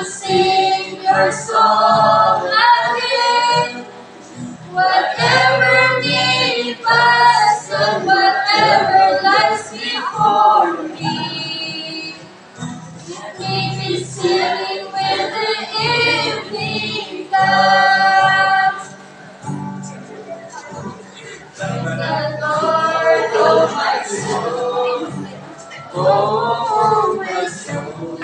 sing your song again. Whatever may pass and whatever lies before me, may be singing when the evening comes. The Lord, oh my soul, oh my soul,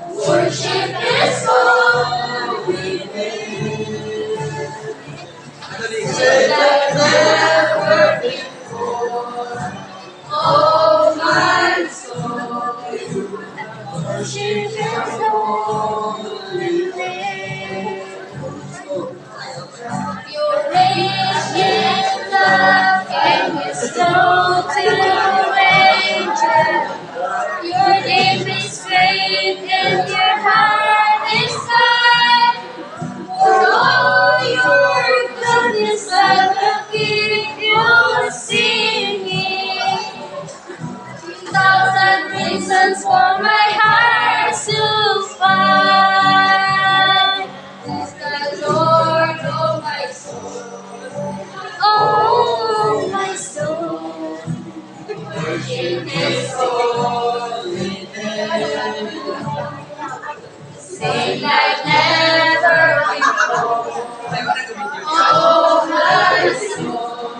worship His holy name. Like never before, oh my soul, worship His holy name. Your radiant love and wisdom to angels. Your name is great and your heart is kind. For all your goodness I will keep you singing. 1,000 reasons for my heart to find. Bless the Lord, oh my soul, oh my soul, worship His holy name. Sing like never before, oh my soul,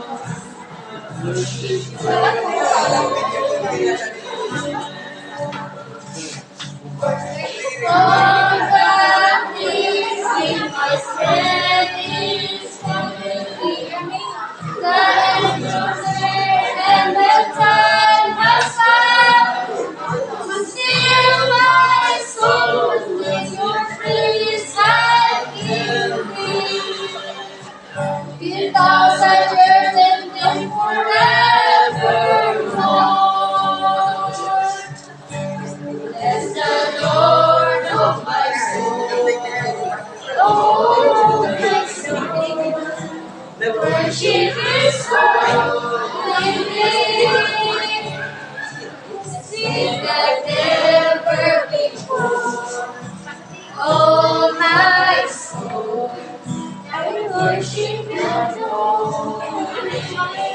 worship His holy name. Oh God, please give my strength is coming. The end is near and the time has come. Still my soul with your praise I give me. 1,000 years and then forevermore. Bless the Lord, oh my soul, oh my soul, worship His holy name. Sing like never before, oh my soul, I worship His holy name.